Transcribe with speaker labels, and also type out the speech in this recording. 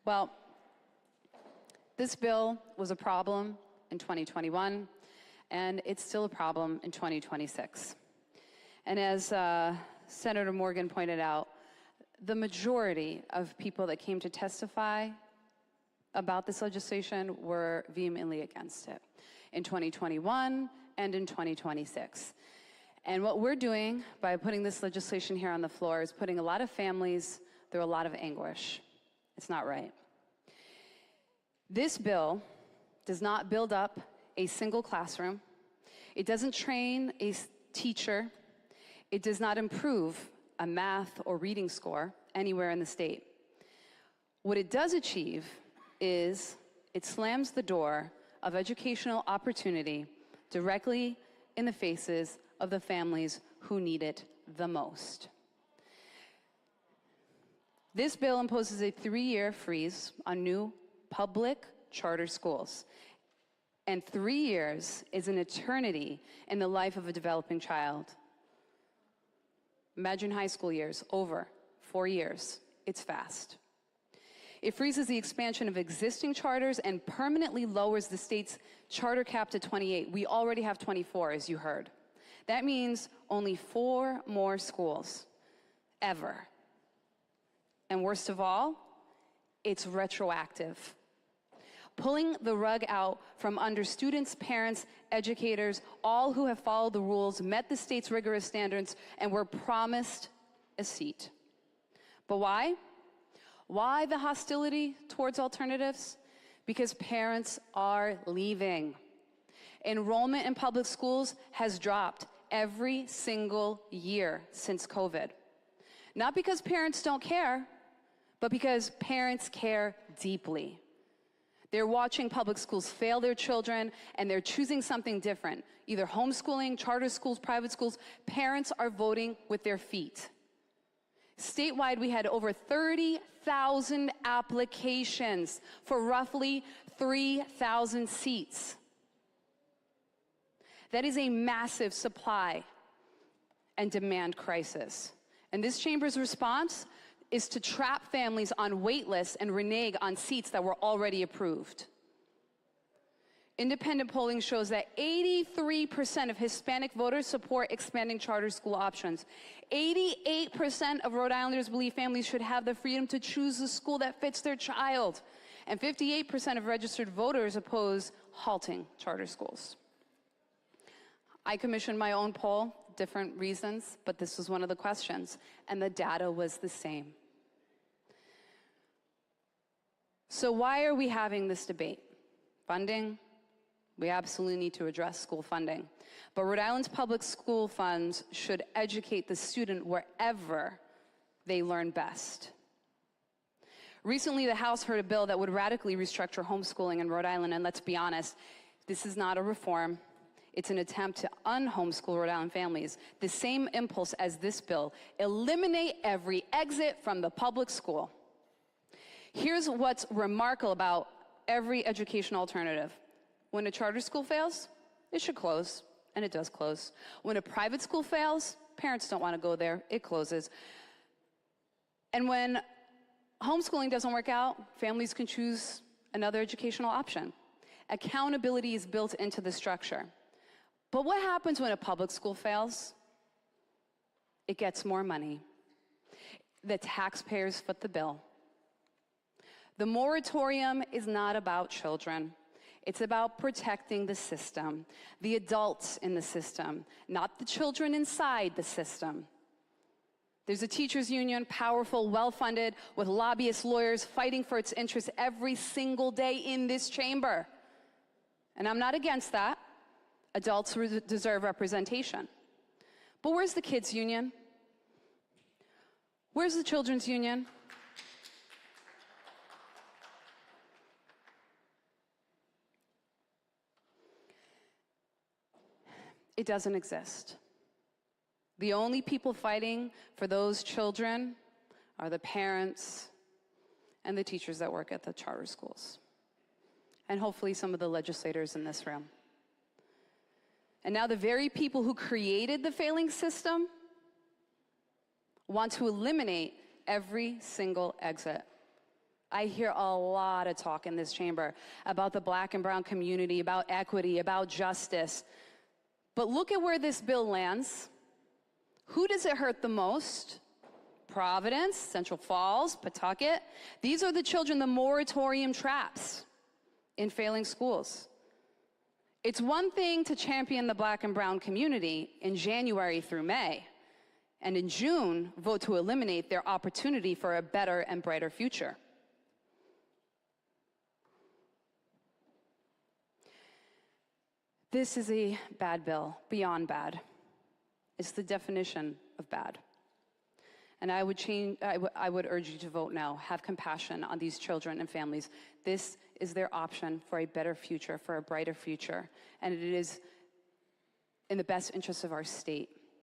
Speaker 1: Well, this bill was a problem in 2021, and it's still a problem in 2026. And as Senator Morgan pointed out, the majority of people that came to testify about this legislation were vehemently against it in 2021 and in 2026. And what we're doing by putting this legislation here on the floor is putting a lot of families through a lot of anguish. It's not right. This bill does not build up a single classroom. It doesn't train a teacher. It does not improve a math or reading score anywhere in the state. What it does achieve is it slams the door of educational opportunity directly in the faces of the families who need it the most. This bill imposes a 3-year freeze on new public charter schools. And 3 years is an eternity in the life of a developing child. Imagine high school years, over 4 years. It's fast. It freezes the expansion of existing charters and permanently lowers the state's charter cap to 28. We already have 24, as you heard. That means only 4 more schools, ever. And worst of all, it's retroactive, pulling the rug out from under students, parents, educators, all who have followed the rules, met the state's rigorous standards, and were promised a seat. But why? Why the hostility towards alternatives? Because parents are leaving. Enrollment in public schools has dropped every single year since COVID. Not because parents don't care, but because parents care deeply. They're watching public schools fail their children, and they're choosing something different, either homeschooling, charter schools, private schools. Parents are voting with their feet. Statewide, we had over 30,000 applications for roughly 3,000 seats. That is a massive supply and demand crisis. And this chamber's response is to trap families on wait lists and renege on seats that were already approved. Independent polling shows that 83% of Hispanic voters support expanding charter school options. 88% of Rhode Islanders believe families should have the freedom to choose the school that fits their child. And 58% of registered voters oppose halting charter schools. I commissioned my own poll, different reasons, but this was one of the questions, and the data was the same. So why are we having this debate? Funding? We absolutely need to address school funding. But Rhode Island's public school funds should educate the student wherever they learn best. Recently, the House heard a bill that would radically restructure homeschooling in Rhode Island, and let's be honest, this is not a reform. It's an attempt to un-homeschool Rhode Island families. The same impulse as this bill: eliminate every exit from the public school. Here's what's remarkable about every educational alternative. When a charter school fails, it should close, and it does close. When a private school fails, parents don't want to go there, it closes. And when homeschooling doesn't work out, families can choose another educational option. Accountability is built into the structure. But what happens when a public school fails? It gets more money. The taxpayers foot the bill. The moratorium is not about children. It's about protecting the system, the adults in the system, not the children inside the system. There's a teachers union, powerful, well-funded, with lobbyist lawyers fighting for its interests every single day in this chamber. And I'm not against that. Adults deserve representation. But where's the kids' union? Where's the children's union? It doesn't exist. The only people fighting for those children are the parents and the teachers that work at the charter schools, and hopefully some of the legislators in this room. And now the very people who created the failing system want to eliminate every single exit I hear a lot of talk in this chamber about the Black and brown community, about equity, about justice. But look at where this bill lands. Who does it hurt the most? Providence, Central Falls, Pawtucket. These are the children the moratorium traps in failing schools. It's one thing to champion the Black and brown community in January through May, and in June, vote to eliminate their opportunity for a better and brighter future. This is a bad bill, beyond bad. It's the definition of bad. And I would urge you to vote now. Have compassion on these children and families. This is their option for a better future, for a brighter future. And it is in the best interest of our state.